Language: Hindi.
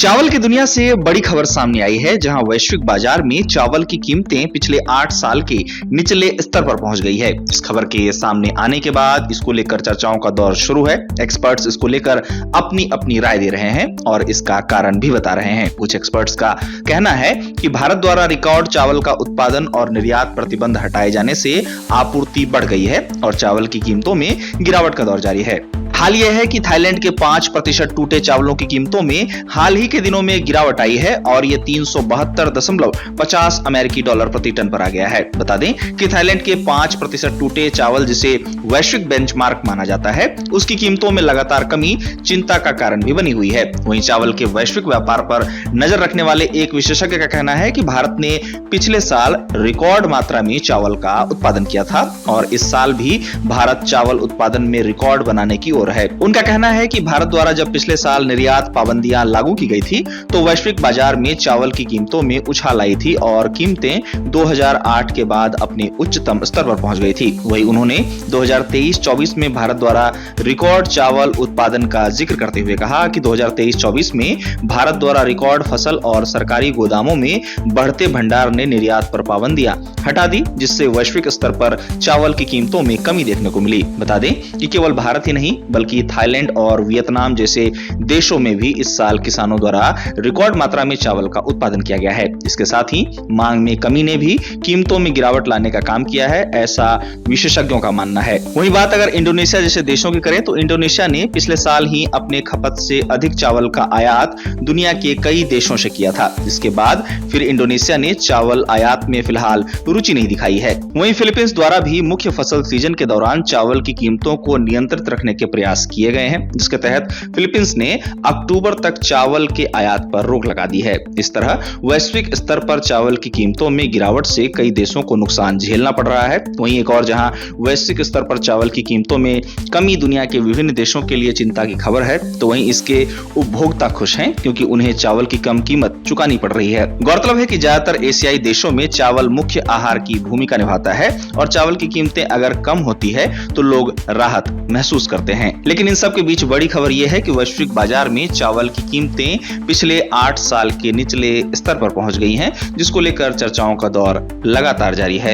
चावल की दुनिया से बड़ी खबर सामने आई है, जहां वैश्विक बाजार में चावल की कीमतें पिछले 8 साल के निचले स्तर पर पहुंच गई है। इस खबर के सामने आने के बाद इसको लेकर चर्चाओं का दौर शुरू है। एक्सपर्ट्स इसको लेकर अपनी अपनी राय दे रहे हैं और इसका कारण भी बता रहे हैं। कुछ एक्सपर्ट्स का कहना है कि भारत द्वारा रिकॉर्ड चावल का उत्पादन और निर्यात प्रतिबंध हटाए जाने से आपूर्ति बढ़ गई है और चावल की कीमतों में गिरावट का दौर जारी है। हाल यह है कि थाईलैंड के 5% टूटे चावलों की कीमतों में हाल ही के दिनों में गिरावट आई है और ये 372.50 अमेरिकी डॉलर प्रति टन पर आ गया है। बता दें कि थाईलैंड के 5% टूटे चावल, जिसे वैश्विक बेंचमार्क माना जाता है, उसकी कीमतों में लगातार कमी चिंता का कारण भी बनी हुई है। वहीं चावल के वैश्विक व्यापार पर नजर रखने वाले एक विशेषज्ञ का कहना है कि भारत ने पिछले साल रिकॉर्ड मात्रा में चावल का उत्पादन किया था और इस साल भी भारत चावल उत्पादन में रिकॉर्ड बनाने की ओर है। उनका कहना है कि भारत द्वारा जब पिछले साल निर्यात पाबंदियां लागू की गई थी तो वैश्विक बाजार में चावल की कीमतों में उछाल आई थी और कीमतें 2008 के बाद अपने उच्चतम स्तर पर पहुंच गई थी। वहीं उन्होंने 2023-24 में भारत द्वारा रिकॉर्ड चावल उत्पादन का जिक्र करते हुए कहा कि 2023-24 में भारत द्वारा रिकॉर्ड फसल और सरकारी गोदामों में बढ़ते भंडार ने निर्यात पर पाबंदियां हटा दी, जिससे वैश्विक स्तर पर चावल की कीमतों में कमी देखने को मिली। बता दें कि केवल भारत ही नहीं बल्कि थाईलैंड और वियतनाम जैसे देशों में भी इस साल किसानों द्वारा रिकॉर्ड मात्रा में चावल का उत्पादन किया गया है। इसके साथ ही मांग में कमी ने भी कीमतों में गिरावट लाने का काम किया है, ऐसा विशेषज्ञों का मानना है। वहीं बात अगर इंडोनेशिया जैसे देशों की करें तो इंडोनेशिया ने पिछले साल ही अपने खपत से अधिक चावल का आयात दुनिया के कई देशों से किया था। इसके बाद फिर इंडोनेशिया ने चावल आयात में फिलहाल रुचि नहीं दिखाई है। वहीं फिलीपींस द्वारा भी मुख्य फसल सीजन के दौरान चावल की कीमतों को नियंत्रित रखने के प्रयास किए गए हैं, जिसके तहत फिलीपींस ने अक्टूबर तक चावल के आयात पर रोक लगा दी है। इस तरह वैश्विक स्तर पर चावल की कीमतों में गिरावट से कई देशों को नुकसान झेलना पड़ रहा है। वहीं एक और जहां वैश्विक स्तर पर चावल की कीमतों में कमी दुनिया के विभिन्न देशों के लिए चिंता की खबर है, तो वहीं इसके उपभोक्ता खुश हैं क्योंकि उन्हें चावल की कम कीमत चुकानी पड़ रही है। गौरतलब है कि ज्यादातर एशियाई देशों में चावल मुख्य आहार की भूमिका निभाता है और चावल की कीमतें अगर कम होती है तो लोग राहत महसूस करते हैं। लेकिन इन सब के बीच बड़ी खबर यह है कि वैश्विक बाजार में चावल की कीमतें पिछले 8 साल के निचले स्तर पर पहुंच गई हैं, जिसको लेकर चर्चाओं का दौर लगातार जारी है।